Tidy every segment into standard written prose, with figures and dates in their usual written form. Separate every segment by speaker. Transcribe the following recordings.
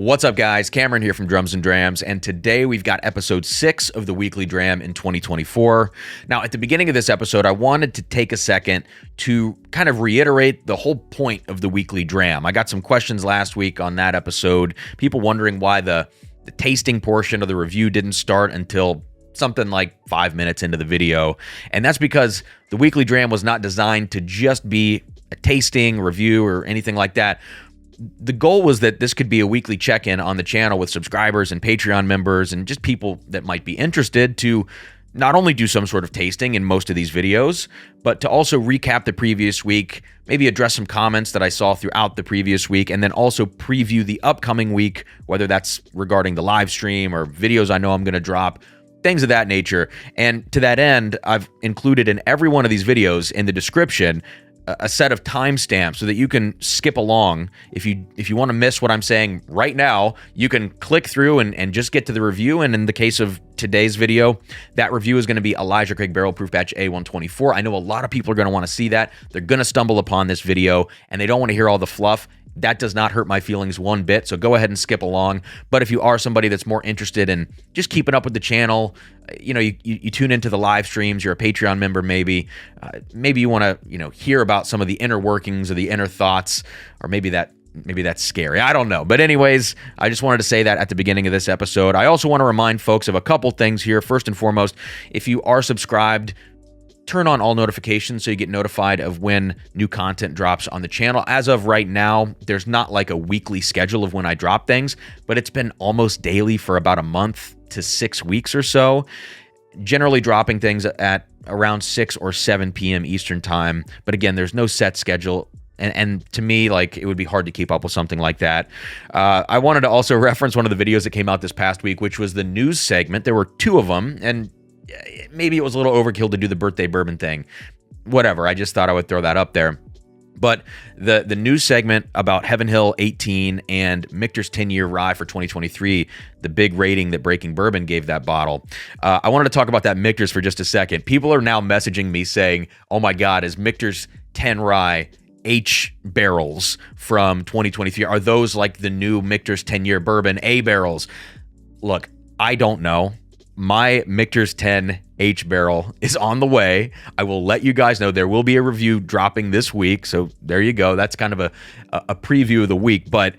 Speaker 1: What's up, guys? Cameron here from Drums and Drams, and today we've got episode 6 of the weekly Dram in 2024. Now, at the beginning of this episode, I wanted to take a second to kind of reiterate the whole point of the weekly Dram. I got some questions last week on that episode, people wondering why the tasting portion of the review didn't start until something like 5 minutes into the video, and that's because the weekly Dram was not designed to just be a tasting review or anything like that. The goal was that this could be a weekly check-in on the channel with subscribers and Patreon members and just people that might be interested to not only do some sort of tasting in most of these videos, but to also recap the previous week, maybe address some comments that I saw throughout the previous week, and then also preview the upcoming week, whether that's regarding the live stream or videos I know I'm going to drop, things of that nature. And to that end, I've included in every one of these videos in the description a set of timestamps so that you can skip along. If you want to miss what I'm saying right now, you can click through and just get to the review. And in the case of today's video, that review is going to be Elijah Craig Barrel Proof Batch A124. I know a lot of people are going to want to see that. They're going to stumble upon this video and they don't want to hear all the fluff. That does not hurt my feelings one bit, so go ahead and skip along. But if you are somebody that's more interested in just keeping up with the channel, you tune into the live streams, you're a Patreon member maybe you want to hear about some of the inner workings or the inner thoughts, or maybe that's scary. I don't know. But anyways, I just wanted to say that at the beginning of this episode. I also want to remind folks of a couple things here. First and foremost, if you are subscribed, turn on all notifications so you get notified of when new content drops on the channel. As of right now, there's not like a weekly schedule of when I drop things, but it's been almost daily for about a month to 6 weeks or so. Generally dropping things at around 6 or 7 p.m. Eastern time. But again, there's no set schedule. And to me, like, it would be hard to keep up with something like that. I wanted to also reference one of the videos that came out this past week, which was the news segment. There were 2 of them, and maybe it was a little overkill to do the birthday bourbon thing. Whatever, I just thought I would throw that up there. But the news segment about Heaven Hill 18 and Michter's 10-year rye for 2023, the big rating that Breaking Bourbon gave that bottle. I wanted to talk about that Michter's for just a second. People are now messaging me saying, oh my God, is Michter's 10 rye H barrels from 2023, are those like the new Michter's 10-year bourbon A barrels? Look, I don't know. My Michter's 10 H barrel is on the way. I will let you guys know. There will be a review dropping this week. So there you go. That's kind of a preview of the week. But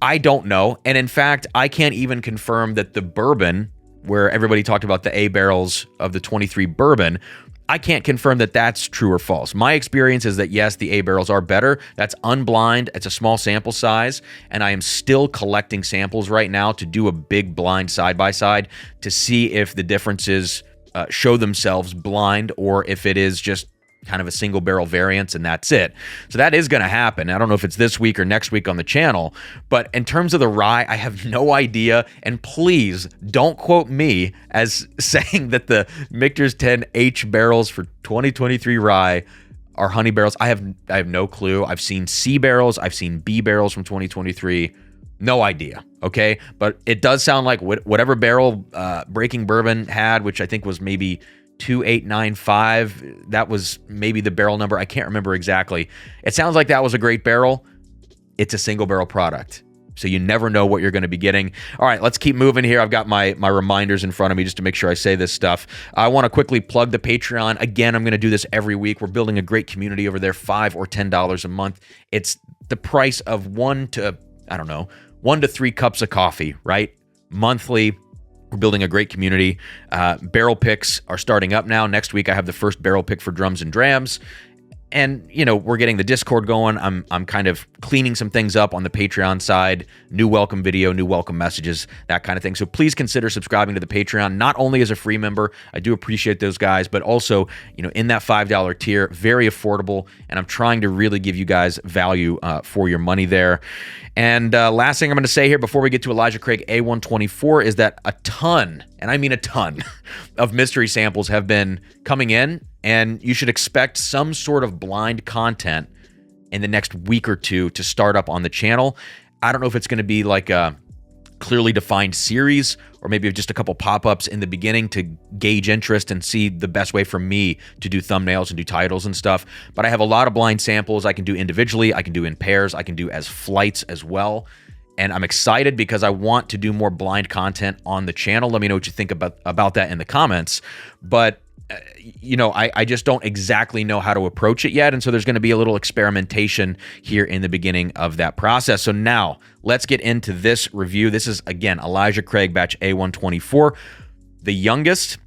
Speaker 1: I don't know. And in fact, I can't even confirm that the bourbon, where everybody talked about the A barrels of the 23 bourbon, I can't confirm that that's true or false. My experience is that, yes, the A barrels are better. That's unblind. It's a small sample size, and I am still collecting samples right now to do a big blind side-by-side to see if the differences show themselves blind or if it is just kind of a single barrel variance and that's it. So that is going to happen. I don't know if it's this week or next week on the channel, but in terms of the rye, I have no idea. And please don't quote me as saying that the Michter's 10 H barrels for 2023 rye are honey barrels. I have no clue. I've seen C barrels. I've seen B barrels from 2023. No idea. Okay. But it does sound like whatever barrel Breaking Bourbon had, which I think was maybe 2895. That was maybe the barrel number. I can't remember exactly. It sounds like that was a great barrel. It's a single barrel product, so you never know what you're going to be getting. All right, let's keep moving here. I've got my reminders in front of me just to make sure I say this stuff. I want to quickly plug the Patreon. Again, I'm going to do this every week. We're building a great community over there, $5 or $10 a month. It's the price of 1 to 3 cups of coffee, right? Monthly. We're building a great community. Barrel picks are starting up now. Next week, I have the first barrel pick for Drums and Drams. And, we're getting the Discord going. I'm kind of cleaning some things up on the Patreon side. New welcome video, new welcome messages, that kind of thing. So please consider subscribing to the Patreon, not only as a free member. I do appreciate those guys, but also, in that $5 tier, very affordable. And I'm trying to really give you guys value for your money there. And last thing I'm going to say here before we get to Elijah Craig A124 is that a ton, and I mean a ton, of mystery samples have been coming in, and you should expect some sort of blind content in the next week or two to start up on the channel. I don't know if it's going to be like a clearly defined series or maybe just a couple pop-ups in the beginning to gauge interest and see the best way for me to do thumbnails and do titles and stuff. But I have a lot of blind samples I can do individually. I can do in pairs. I can do as flights as well. And I'm excited because I want to do more blind content on the channel. Let me know what you think about that in the comments. But I just don't exactly know how to approach it yet. And so there's going to be a little experimentation here in the beginning of that process. So now let's get into this review. This is, again, Elijah Craig batch A124, the youngest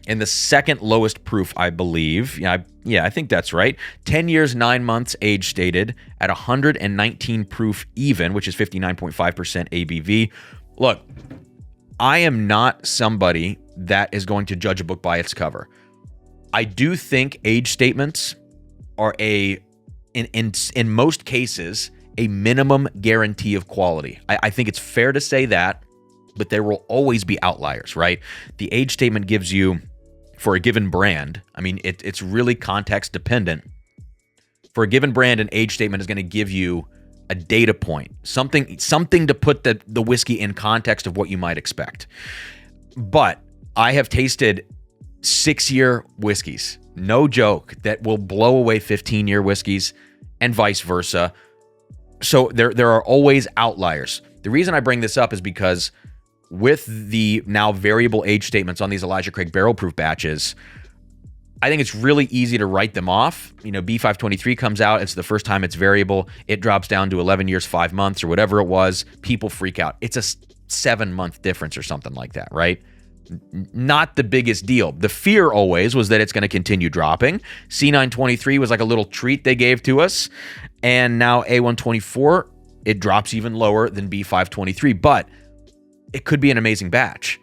Speaker 1: and the second lowest proof, I believe. Yeah, I think that's right. 10 years, 9 months age stated at 119 proof even, which is 59.5% ABV. Look, I am not somebody that is going to judge a book by its cover. I do think age statements are in most cases, a minimum guarantee of quality. I think it's fair to say that, but there will always be outliers, right? The age statement gives you, for a given brand, I mean, it's really context dependent. For a given brand, an age statement is going to give you a data point, something to put the whiskey in context of what you might expect. But I have tasted 6-year whiskeys, no joke, that will blow away 15-year whiskeys and vice versa. So there are always outliers. The reason I bring this up is because with the now variable age statements on these Elijah Craig barrel proof batches, I think it's really easy to write them off. B523 comes out. It's the first time it's variable. It drops down to 11 years, 5 months, or whatever it was. People freak out. It's a 7-month difference or something like that, right? Not the biggest deal. The fear always was that it's going to continue dropping. C923 was like a little treat they gave to us. And now A124, it drops even lower than B523. But it could be an amazing batch.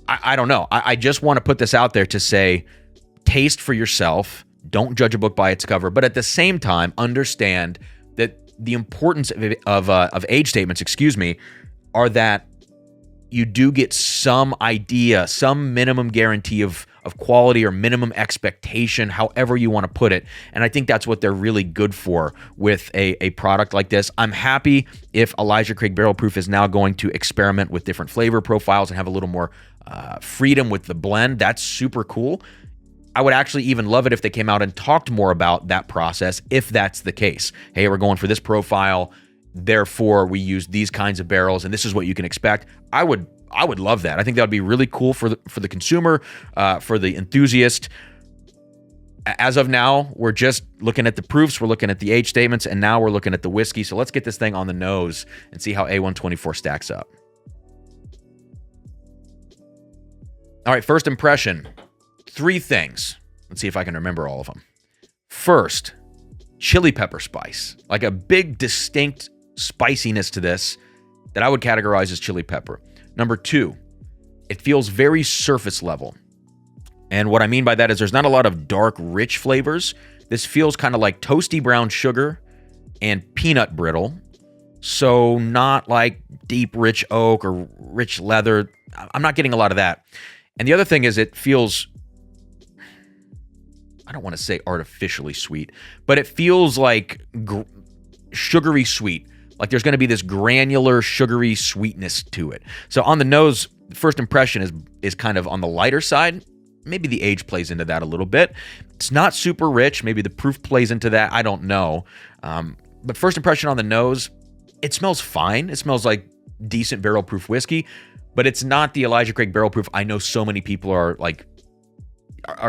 Speaker 1: I don't know. I just want to put this out there to say, taste for yourself. Don't judge a book by its cover. But at the same time, understand that the importance of age statements, are that you do get some idea, some minimum guarantee of quality or minimum expectation, however you want to put it. And I think that's what they're really good for with a product like this. I'm happy if Elijah Craig Barrel Proof is now going to experiment with different flavor profiles and have a little more freedom with the blend. That's super cool. I would actually even love it if they came out and talked more about that process, if that's the case. Hey, we're going for this profile, therefore we use these kinds of barrels, and this is what you can expect. I would love that. I think that would be really cool for the consumer, for the enthusiast. As of now, we're just looking at the proofs, we're looking at the age statements, and now we're looking at the whiskey. So let's get this thing on the nose and see how A124 stacks up. All right, first impression. 3 things. Let's see if I can remember all of them. First, chili pepper spice. Like a big, distinct spiciness to this that I would categorize as chili pepper. Number 2, it feels very surface level. And what I mean by that is there's not a lot of dark, rich flavors. This feels kind of like toasty brown sugar and peanut brittle. So not like deep, rich oak or rich leather. I'm not getting a lot of that. And the other thing is it feels, I don't want to say artificially sweet, but it feels like sugary sweet. Like there's going to be this granular, sugary sweetness to it. So on the nose, first impression is kind of on the lighter side. Maybe the age plays into that a little bit. It's not super rich. Maybe the proof plays into that. I don't know. But first impression on the nose, it smells fine. It smells like decent barrel proof whiskey, but it's not the Elijah Craig barrel proof I know so many people are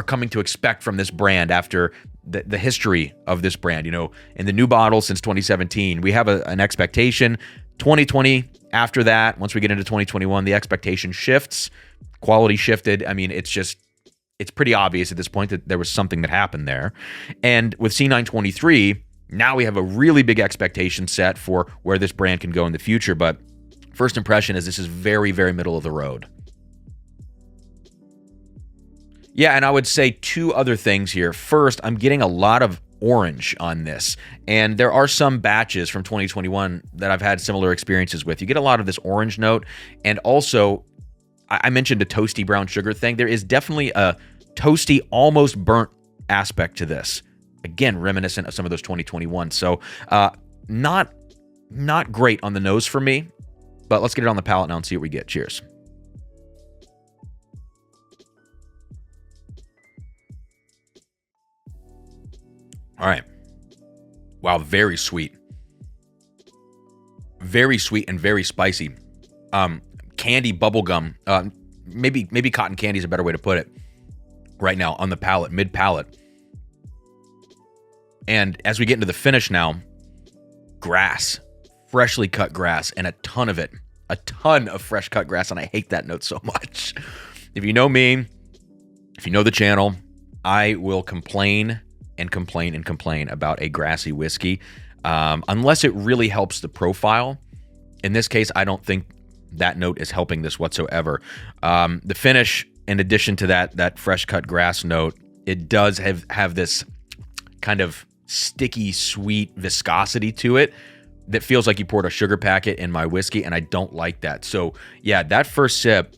Speaker 1: coming to expect from this brand after the history of this brand. In the new bottle since 2017, we have an expectation. 2020, after that, once we get into 2021, the expectation shifts, quality shifted. I mean, it's pretty obvious at this point that there was something that happened there. And with C923, now we have a really big expectation set for where this brand can go in the future. But first impression is this is very, very middle of the road. Yeah, and I would say 2 other things here. First, I'm getting a lot of orange on this, and there are some batches from 2021 that I've had similar experiences with. You get a lot of this orange note, and also, I mentioned a toasty brown sugar thing. There is definitely a toasty, almost burnt aspect to this. Again, reminiscent of some of those 2021. So, not great on the nose for me, but let's get it on the palate now and see what we get. Cheers. All right. Wow, very sweet. Very sweet and very spicy. Candy bubblegum. Maybe cotton candy is a better way to put it right now on the palate, mid palate. And as we get into the finish now, grass, freshly cut grass, and a ton of it. A ton of fresh cut grass, and I hate that note so much. If you know me, if you know the channel, I will complain and complain and complain about a grassy whiskey, unless it really helps the profile. In this case, I don't think that note is helping this whatsoever. The finish, in addition to that fresh cut grass note, it does have this kind of sticky, sweet viscosity to it that feels like you poured a sugar packet in my whiskey, and I don't like that. So yeah, that first sip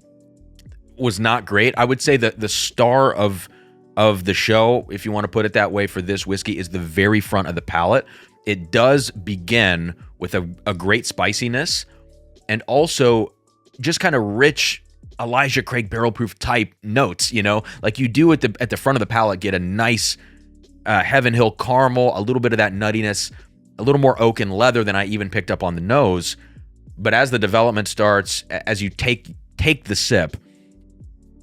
Speaker 1: was not great. I would say that the star of the show, if you want to put it that way, for this whiskey is the very front of the palate. It does begin with a great spiciness and also just kind of rich Elijah Craig barrel proof type notes, you know, like you do at the front of the palate, get a nice Heaven Hill caramel, a little bit of that nuttiness, a little more oak and leather than I even picked up on the nose. But as the development starts, as you take the sip,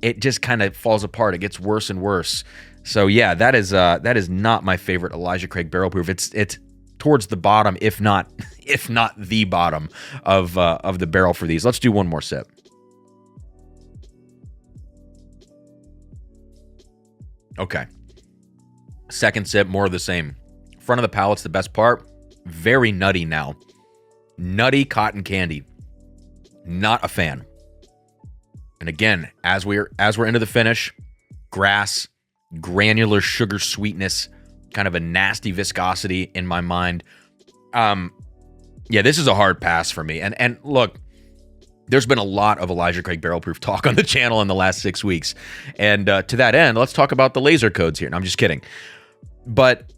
Speaker 1: it just kind of falls apart. It gets worse and worse. So yeah, that is not my favorite Elijah Craig barrel proof. It's towards the bottom, if not the bottom of the barrel for these. Let's do one more sip. Okay. Second sip, more of the same. Front of the palate's the best part. Very nutty now. Nutty cotton candy. Not a fan. And again, as we're into the finish, grass, granular sugar sweetness, kind of a nasty viscosity in my mind. Yeah, this is a hard pass for me. And look, there's been a lot of Elijah Craig barrel proof talk on the channel in the last 6 weeks. And to that end, let's talk about the laser codes here. And I'm just kidding. But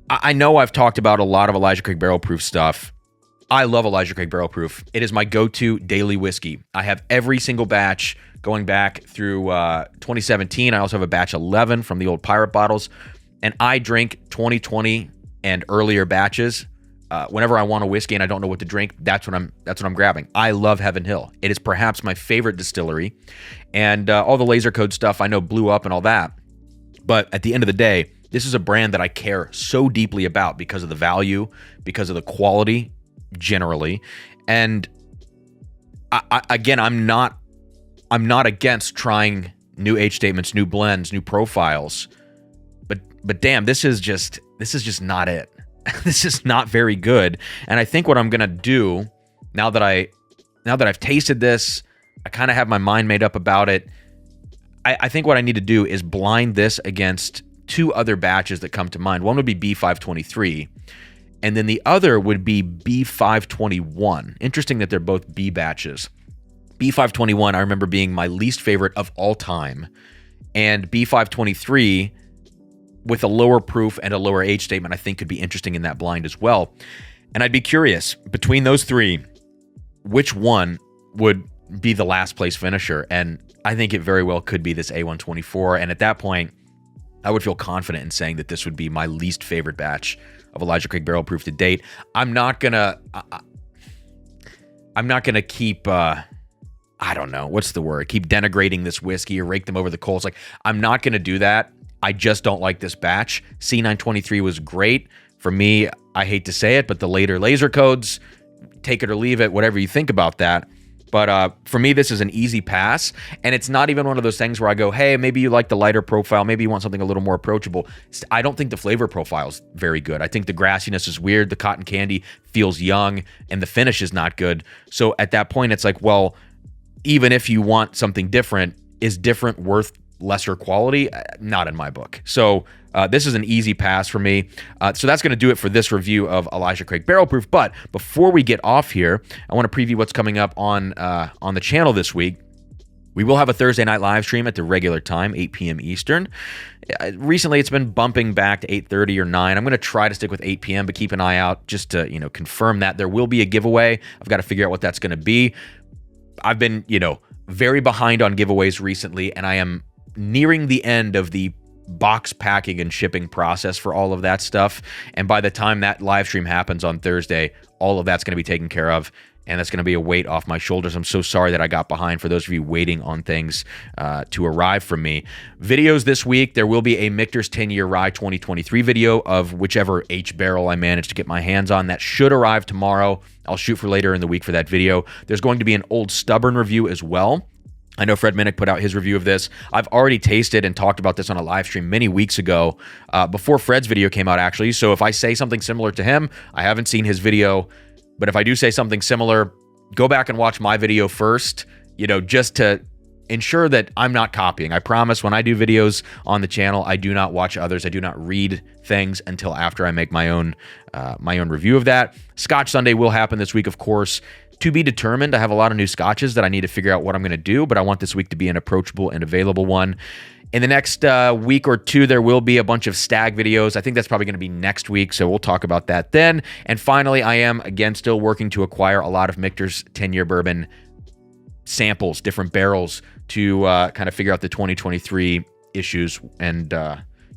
Speaker 1: I know I've talked about a lot of Elijah Craig barrel proof stuff. I love Elijah Craig barrel proof. It is my go-to daily whiskey. I have every single batch going back through 2017. I also have a batch 11 from the old Pirate bottles. And I drink 2020 and earlier batches. Whenever I want a whiskey and I don't know what to drink, that's what I'm grabbing. I love Heaven Hill. It is perhaps my favorite distillery. And all the laser code stuff I know blew up and all that. But at the end of the day, this is a brand that I care so deeply about because of the value, because of the quality generally. And again, I'm not against trying new age statements, new blends, new profiles. But damn, this is just not it. This is not very good. And I think what I'm gonna do now that I've tasted this, I kind of have my mind made up about it. I think what I need to do is blind this against two other batches that come to mind. One would be B523, and then the other would be B521. Interesting that they're both B batches. B521, I remember being my least favorite of all time, and B523, with a lower proof and a lower age statement, I think could be interesting in that blind as well. And I'd be curious, between those three, which one would be the last place finisher? And I think it very well could be this A124. And at that point, I would feel confident in saying that this would be my least favorite batch of Elijah Craig barrel proof to date. I'm not gonna keep I don't know, what's the word? Keep denigrating this whiskey or rake them over the coals. Like, I'm not gonna do that. I just don't like this batch. C923 was great. For me, I hate to say it, but the later laser codes, take it or leave it, whatever you think about that. But for me, this is an easy pass. And it's not even one of those things where I go, hey, maybe you like the lighter profile. Maybe you want something a little more approachable. I don't think the flavor profile is very good. I think the grassiness is weird. The cotton candy feels young and the finish is not good. So at that point, it's like, well, even if you want something different, is different worth lesser quality? Not in my book. So this is an easy pass for me. So that's going to do it for this review of Elijah Craig barrel proof. But before we get off here, I want to preview what's coming up on the channel this week. We will have a Thursday night live stream at the regular time, 8 p.m. Eastern. Recently, it's been bumping back to 8:30 or 9. I'm going to try to stick with 8 p.m., but keep an eye out just to confirm that. There will be a giveaway. I've got to figure out what that's going to be. I've been very behind on giveaways recently, and I am nearing the end of the box packing and shipping process for all of that stuff. And by the time that live stream happens on Thursday, all of that's going to be taken care of. And that's going to be a weight off my shoulders. I'm so sorry that I got behind for those of you waiting on things to arrive from me. Videos this week, there will be a Michter's 10-year rye 2023 video of whichever H barrel I managed to get my hands on. That should arrive tomorrow. I'll shoot for later in the week for that video. There's going to be an Old Stubborn review as well. I know Fred Minnick put out his review of this. I've already tasted and talked about this on a live stream many weeks ago, before Fred's video came out, actually. So if I say something similar to him, I haven't seen his video. But if I do say something similar, go back and watch my video first, just to ensure that I'm not copying. I promise when I do videos on the channel, I do not watch others. I do not read things until after I make my own review of that. Scotch Sunday will happen this week, of course. To be determined. I have a lot of new scotches that I need to figure out what I'm going to do, but I want this week to be an approachable and available one. In the next week or two, there will be a bunch of stag videos. I think that's probably going to be next week, so we'll talk about that then. And finally, I am, again, still working to acquire a lot of Michter's 10-year bourbon samples, different barrels, to kind of figure out the 2023 issues. And,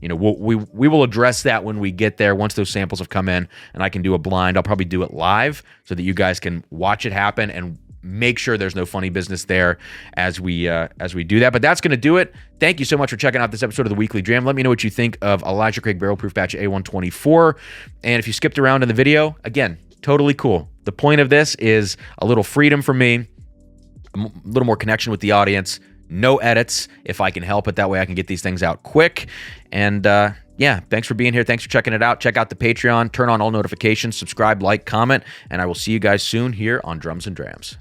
Speaker 1: we will address that when we get there, once those samples have come in, and I can do a blind. I'll probably do it live so that you guys can watch it happen and make sure there's no funny business there as we do that. But that's going to do it. Thank you so much for checking out this episode of the Weekly Dram. Let me know what you think of Elijah Craig Barrel Proof Batch A124. And if you skipped around in the video, again, totally cool. The point of this is a little freedom for me, a little more connection with the audience, no edits if I can help it. That way I can get these things out quick. And yeah, thanks for being here. Thanks for checking it out. Check out the Patreon, turn on all notifications, subscribe, like, comment, and I will see you guys soon here on Drums and Drams.